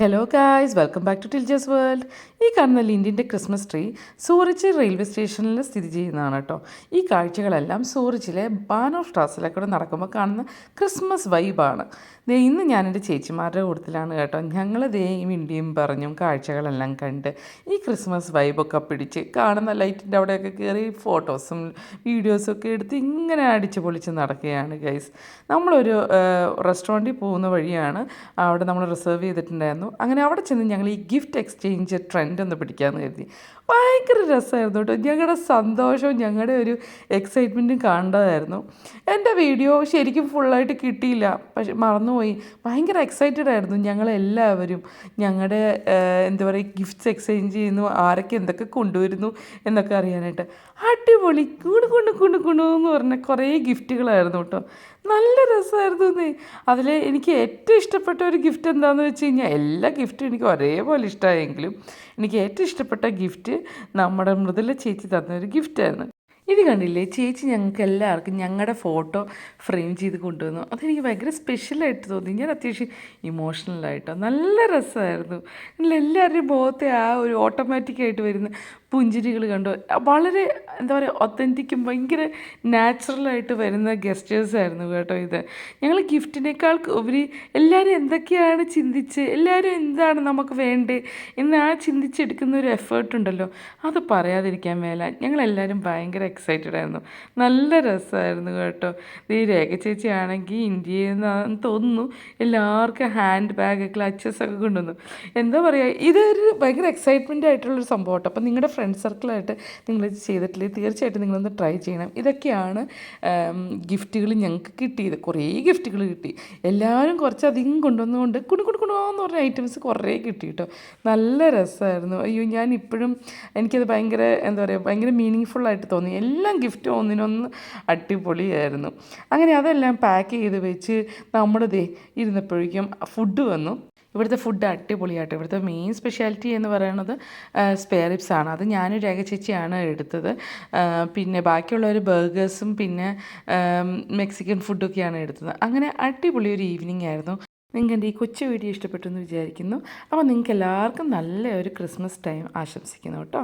Hello guys, welcome back to ടിൽജസ് world. ഈ കാണുന്ന ലിൻഡിൻ്റെ ക്രിസ്മസ് ട്രീ സൂറിച്ച് റെയിൽവേ സ്റ്റേഷനിൽ സ്ഥിതി ചെയ്യുന്നതാണ് കേട്ടോ. ഈ കാഴ്ചകളെല്ലാം സൂറിച്ചിലെ ബാനോർ സ്ട്രാസിലൂടെ നടക്കുമ്പോൾ കാണുന്ന ക്രിസ്മസ് വൈബാണ്. ഇന്ന് ഞാൻ എൻ്റെ ചേച്ചിമാരുടെ കൂട്ടത്തിലാണ് കേട്ടോ. ഞങ്ങൾ ഇന്ത്യയും പറഞ്ഞും കാഴ്ചകളെല്ലാം കണ്ട് ഈ ക്രിസ്മസ് വൈബൊക്കെ പിടിച്ച് കാണുന്ന ലൈറ്റിൻ്റെ അവിടെയൊക്കെ കയറി ഫോട്ടോസും വീഡിയോസും ഒക്കെ എടുത്ത് ഇങ്ങനെ അടിച്ച് പൊളിച്ച് നടക്കുകയാണ് ഗൈസ്. നമ്മളൊരു റെസ്റ്റോറൻറ്റിൽ പോകുന്ന വഴിയാണ് അവിടെ നമ്മൾ റിസർവ് ചെയ്തിട്ടുണ്ടായിരുന്നു. അങ്ങനെ അവിടെ ചെന്ന് ഞങ്ങൾ ഈ ഗിഫ്റ്റ് എക്സ്ചേഞ്ച് ട്രെൻഡ് ഒന്ന് പിടിക്കാമെന്ന് കരുതി. ഭയങ്കര രസമായിരുന്നു കേട്ടോ. ഞങ്ങളുടെ സന്തോഷവും ഞങ്ങളുടെ ഒരു എക്സൈറ്റ്മെൻറ്റും കാണേണ്ടതായിരുന്നു. എൻ്റെ വീഡിയോ ശരിക്കും ഫുള്ളായിട്ട് കിട്ടിയില്ല, പക്ഷെ മറന്നുപോയി. ഭയങ്കര എക്സൈറ്റഡ് ആയിരുന്നു ഞങ്ങളെല്ലാവരും. ഞങ്ങളുടെ എന്താ പറയുക, ഗിഫ്റ്റ്സ് എക്സ്ചേഞ്ച് ചെയ്യുന്നു, ആരൊക്കെ എന്തൊക്കെ കൊണ്ടുവരുന്നു എന്നൊക്കെ അറിയാനായിട്ട്. അടിപൊളി എന്ന് പറഞ്ഞ കുറേ ഗിഫ്റ്റുകളായിരുന്നു കേട്ടോ. നല്ല രസമായിരുന്നു. അതിൽ എനിക്ക് ഏറ്റവും ഇഷ്ടപ്പെട്ട ഒരു ഗിഫ്റ്റ് എന്താണെന്ന് വെച്ച് കഴിഞ്ഞാൽ, എല്ലാ ഗിഫ്റ്റും എനിക്ക് ഒരേപോലെ ഇഷ്ടമായെങ്കിലും എനിക്ക് ഏറ്റവും ഇഷ്ടപ്പെട്ട ഗിഫ്റ്റ് നമ്മുടെ മൃദുല ചേച്ചി തന്നൊരു ഗിഫ്റ്റായിരുന്നു. ഇത് കണ്ടില്ലേ, ചേച്ചി ഞങ്ങൾക്ക് എല്ലാവർക്കും ഞങ്ങളുടെ ഫോട്ടോ ഫ്രെയിം ചെയ്ത് കൊണ്ടുവന്നു. അതെനിക്ക് ഭയങ്കര സ്പെഷ്യലായിട്ട് തോന്നി. ഞാൻ അത്യാവശ്യം ഇമോഷണലായിട്ടോ. നല്ല രസമായിരുന്നു. എല്ലാവരുടെയും മുഖത്തെ ആ ഒരു ഓട്ടോമാറ്റിക്കായിട്ട് വരുന്ന പുഞ്ചിരികൾ കണ്ടു. വളരെ എന്താ പറയുക, ഒത്തൻറ്റിക്കും ഭയങ്കര നാച്ചുറലായിട്ട് വരുന്ന ഗസ്റ്റേഴ്സായിരുന്നു കേട്ടോ ഇത്. ഞങ്ങൾ ഗിഫ്റ്റിനേക്കാൾ ഉപരി എല്ലാവരും എന്തൊക്കെയാണ് ചിന്തിച്ച്, എല്ലാവരും എന്താണ് നമുക്ക് വേണ്ടത് എന്ന് ആ ചിന്തിച്ചെടുക്കുന്ന ഒരു എഫേർട്ട് ഉണ്ടല്ലോ, അത് പറയാതിരിക്കാൻ മേല. ഞങ്ങളെല്ലാവരും ഭയങ്കര എക്സൈറ്റഡ് ആയിരുന്നു. നല്ല രസമായിരുന്നു കേട്ടോ. ഈ രേഖ ചേച്ചി ആണെങ്കിൽ ഇന്ത്യയിൽ നിന്നാണെന്ന് തോന്നുന്നു എല്ലാവർക്കും ഹാൻഡ് ബാഗ്, ക്ലച്ചസ് ഒക്കെ കൊണ്ടുവന്നു. എന്താ പറയുക, ഇതൊരു ഭയങ്കര എക്സൈറ്റ്മെൻ്റ് ആയിട്ടുള്ളൊരു സംഭവം കേട്ടോ. അപ്പം നിങ്ങളുടെ ഫ്രണ്ട് സർക്കിളായിട്ട് നിങ്ങൾ ചെയ്തിട്ടില്ലെങ്കിൽ തീർച്ചയായിട്ടും നിങ്ങളൊന്ന് ട്രൈ ചെയ്യണം. ഇതൊക്കെയാണ് ഗിഫ്റ്റുകൾ ഞങ്ങൾക്ക് കിട്ടിയത്. കുറേ ഗിഫ്റ്റുകൾ കിട്ടി. എല്ലാവരും കുറച്ചധികം കൊണ്ടുവന്നുകൊണ്ട് കുണുന്ന് പറഞ്ഞ ഐറ്റംസ് കുറേ കിട്ടി കേട്ടോ. നല്ല രസമായിരുന്നു. അയ്യോ, ഞാൻ ഇപ്പോഴും എനിക്കത് ഭയങ്കര എന്താ പറയുക, ഭയങ്കര മീനിങ് ഫുള്ളായിട്ട് തോന്നി. എല്ലാം ഗിഫ്റ്റ് ഒന്നിനൊന്ന് അടിപൊളിയായിരുന്നു. അങ്ങനെ അതെല്ലാം പാക്ക് ചെയ്ത് വെച്ച് നമ്മുടെ ഇരുന്നപ്പോഴേക്കും ഫുഡ് വന്നു. ഇവിടുത്തെ ഫുഡ് അടിപൊളിയായിട്ട്. ഇവിടുത്തെ മെയിൻ സ്പെഷ്യാലിറ്റി എന്ന് പറയുന്നത് സ്പെയർ റിബ്സ് ആണ്. അത് ഞാനും രേഖ ചേച്ചിയാണ് എടുത്തത്. പിന്നെ ബാക്കിയുള്ളവർ ബർഗേഴ്സും പിന്നെ മെക്സിക്കൻ ഫുഡൊക്കെയാണ് എടുത്തത്. അങ്ങനെ അടിപൊളി ഒരു ഈവനിങ് ആയിരുന്നു. നിങ്ങൾക്ക് എൻ്റെ ഈ കൊച്ചു വീഡിയോ ഇഷ്ടപ്പെട്ടു എന്ന് വിചാരിക്കുന്നു. അപ്പോൾ നിങ്ങൾക്ക് എല്ലാവർക്കും നല്ല ഒരു ക്രിസ്മസ് ടൈം ആശംസിക്കുന്നു കേട്ടോ.